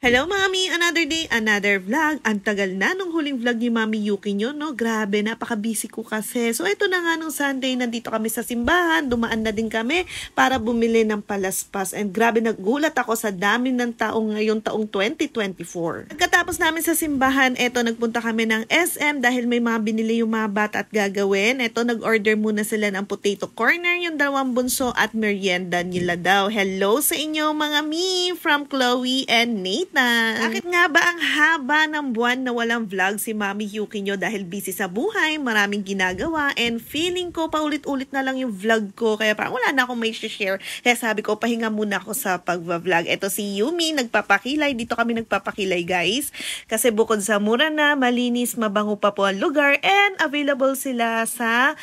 Hello Mami! Another day, another vlog. Ang tagal na nung huling vlog ni Mami Yuki nyo, no? Grabe, napaka-busy ko kasi. So, ito na nga nung Sunday, nandito kami sa simbahan. Dumaan na din kami para bumili ng palaspas. And grabe, nagulat ako sa dami ng taong ngayon, taong 2024. Pagkatapos namin sa simbahan, eto, nagpunta kami ng SM dahil may mga binili yung mga bata at gagawin. Eto, nag-order muna sila ng potato corner, yung dalawang bunso at merienda nila daw. Hello sa inyo mga mi from Chloe and Nate. Bakit nga ba ang haba ng buwan na walang vlog si Mami Yuki nyo dahil busy sa buhay, maraming ginagawa, and feeling ko paulit-ulit na lang yung vlog ko kaya parang wala na akong may share. Kaya sabi ko, pahinga muna ako sa pag-vlog. Ito si Yumi, nagpapakilay. Dito kami nagpapakilay guys. Kasi bukod sa mura na, malinis, mabango pa po ang lugar, and available sila sa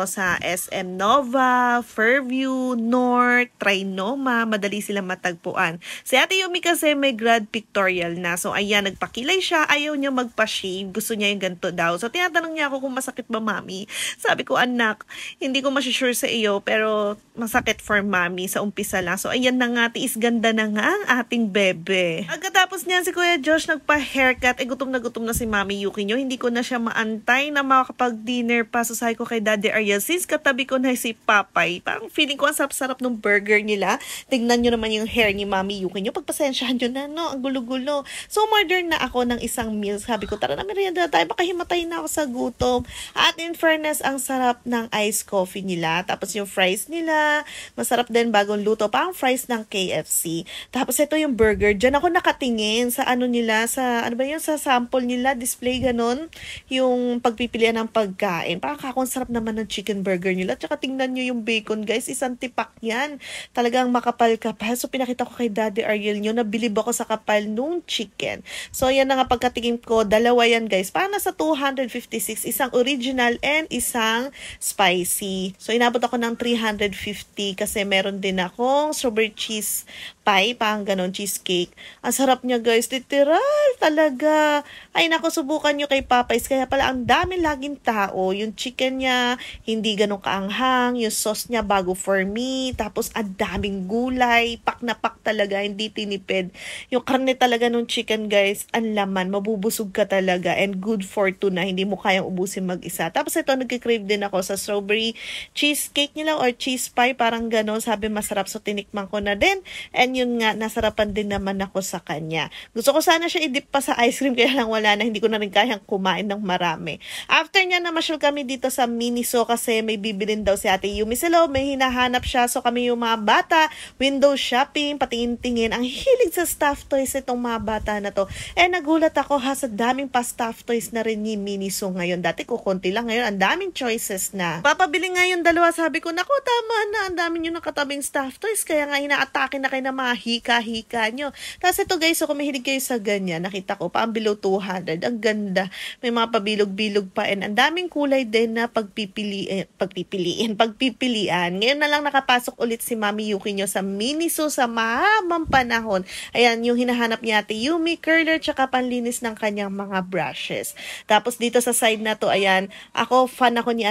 sa SM Nova, Fairview, North, Trinoma. Madali silang matagpuan. Si Ate Yumi kasi may grad pictorial na. So, ayan, nagpakilay siya. Ayaw niya magpa-shave. Gusto niya yung ganito daw. So, tinatanong niya ako kung masakit ba, Mami. Sabi ko, anak, hindi ko masisure sa iyo, pero masakit for Mami sa umpisa lang. So, ayan na nga, tiis ganda na nga ang ating bebe. Pagkatapos niyan, si Kuya Josh nagpa-haircut. Gutom na si Mami Yuki nyo. Hindi ko na siya maantay na makakapag-dinner pa. So, sabi ko kay Daddy Ariel, since katabi ko na si Papay, parang feeling ko ang sarap-sarap ng burger nila. Tignan nyo naman yung hair ni Mami Yuki nyo. Pagpasensyahan nyo na, no? Ang gulo-gulo. So, order na ako ng isang meal. Sabi ko, tara na, merienda tayo. Baka himatay na ako sa gutom. At in fairness, ang sarap ng iced coffee nila. Tapos yung fries nila, masarap din, bagong luto. Parang fries ng KFC. Tapos ito yung burger. Diyan ako nakatingin sa nila, sa, sa sample nila, display ganon. Yung pagpipilian ng pagkain. Parang kakong sarap naman ng chicken burger nila. Tsaka tingnan nyo yung bacon, guys. Isang tipak yan. Talagang makapal-kapal. So, pinakita ko kay Daddy Ariel nyo. Nabilib ako sa kapal nung chicken. So, yan na nga pagkatingin ko. Dalawa yan, guys. Parang nasa 256. Isang original and isang spicy. So, inabot ako ng 350 kasi meron din akong strawberry cheese pie. Parang ganon, cheesecake. Ang sarap niya, guys. Literal talaga. Ay, naku, subukan nyo kay Popeyes. Kaya pala, ang dami laging tao. Yung chicken niya, hindi ganun kaanghang. Yung sauce niya, bago for me. Tapos, ang daming gulay. Pak na pak talaga. Hindi tinipid. Yung karne talaga nung chicken, guys, ang laman. Mabubusog ka talaga. And good for two na. Hindi mo kayang ubusin mag-isa. Tapos, ito, nagkikrave din ako sa strawberry cheesecake nila or cheese pie. Parang ganon. Sabi, masarap. So, tinikman ko na din. And yun nga, nasarapan din naman ako sa kanya. Gusto ko sana siya i-dip pa sa ice cream. Kaya lang wala na. Hindi ko na rin kayang kumain ng marami. After niya, namasyal kami dito sa Miniso kasi may bibilin daw si Ate Yumi sa loob. May hinahanap siya. So, kami yung mga bata, window shopping, patingin-tingin. Ang hilig sa stuffed toys itong mga bata na to. Nagulat ako sa daming pa stuffed toys na rin ni Miniso ngayon. Dati ko konti lang, ngayon ang daming choices na. Papabili ngayon dalawa, sabi ko, naku, tama na, ang dami nyo nakatabing stuffed toys, kaya nga inaatake na kayo ng mga hika-hika nyo. Tapos ito guys, so kung mahilig kayo sa ganyan, nakita ko, pa ang below 200, ang ganda. May mga pabilog-bilog pa, and ang daming kulay din na pagpipilian. Ngayon na lang nakapasok ulit si Mami Yuki nyo sa Miniso sa mahabang panahon. Ayan, yung hinahanap niya Ate Yumi, curler, tsaka panlinis ng kanyang mga brushes. Tapos dito sa side na to, ayan, ako, fan ako ni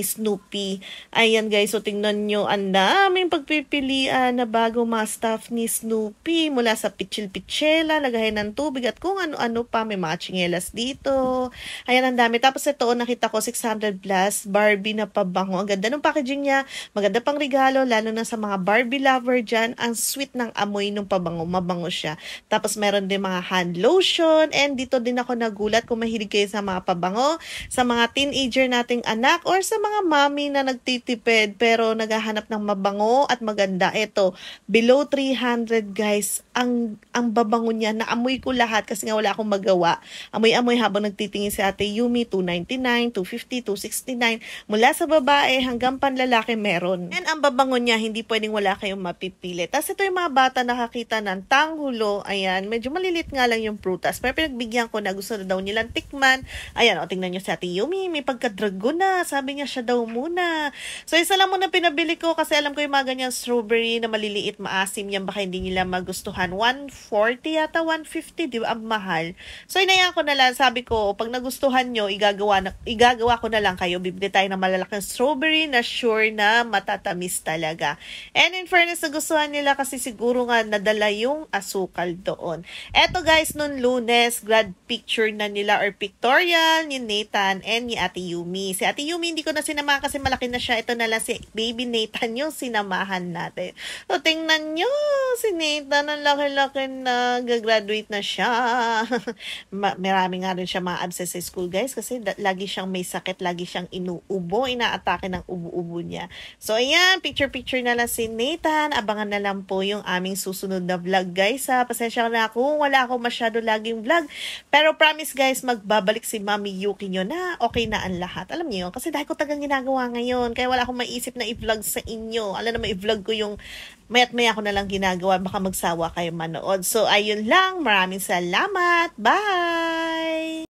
Snoopy. Ayan guys, so tingnan nyo, ang daming pagpipilian na bago mga stuff ni Snoopy. Mula sa pichil-pichela, lagayan ng tubig, at kung ano-ano pa, may mga tsinelas dito. Ayan, ang dami. Tapos ito, nakita ko, 600 plus, Barbie na pabango. Ang ganda ng packaging niya, maganda pang regalo, lalo na sa mga Barbie lover dyan. Ang sweet ng amoy ng pabango, mabango siya. Tapos meron din mga hand lotion, and dito din ako nagulat kung mahilig kayo sa mga pabango, sa mga teenager nating anak, or sa mga mommy na nagtitipid pero naghahanap ng mabango at maganda. Ito, below 300 guys, ang babango niya, naamoy ko lahat kasi nga wala akong magawa. Amoy-amoy habang nagtitingin si Ate Yumi, 299, 250, 269, mula sa babae hanggang panlalaki meron. And ang babango niya, hindi pwedeng wala kayong mapipili. Tapos ito yung mga bata nakakita ng tanghulo. Ayan, medyo malilit nga lang yung prutas. Pero pinagbigyan ko na, gusto na daw nilang tikman. Ayan, o, tingnan nyo si Ate Yumi, may pagka-drago na. Sabi niya siya daw muna. So, isa lang muna pinabili ko kasi alam ko yung mga ganyang strawberry na maliliit, maasim yan, baka hindi nila magustuhan. 140 yata, 150, di ba? Ang mahal. So, inayaan ko na lang. Sabi ko, pag nagustuhan nyo, igagawa ko na lang kayo. Bibili tayo ng malalaking strawberry na sure na matatamis talaga. And in fairness, nagustuhan nila kasi siguro nga nadala yung asukal doon. Eto guys, noon Lunes, grad picture na nila or pictorial ni Nathan and ni Ate Yumi. Si Ate Yumi, hindi ko na sinamahan kasi malaki na siya. Ito na lang si Baby Nathan yung sinamahan natin. So, tingnan nyo, si Nathan, ang laki-laki na, gagraduate na siya. Marami nga rin siya ma-absent sa school, guys, kasi lagi siyang may sakit, lagi siyang inuubo, inaatake ng ubo-ubo niya. So, ayan, picture-picture na lang si Nathan. Abangan na lang po yung aming susunod na vlog, guys, ha. Pasensya na ako, wala ako masyado laging vlog. Pero promise, guys, magbabalik si Mami Yuki nyo na okay na ang lahat. Alam niyo yun, kasi dahil ko tagang ginagawa ngayon, kaya wala akong maisip na i-vlog sa inyo. Alam na, i-vlog ko yung mayat-maya ko na lang ginagawa, baka magsawa kayo manood. So, ayun lang. Maraming salamat. Bye!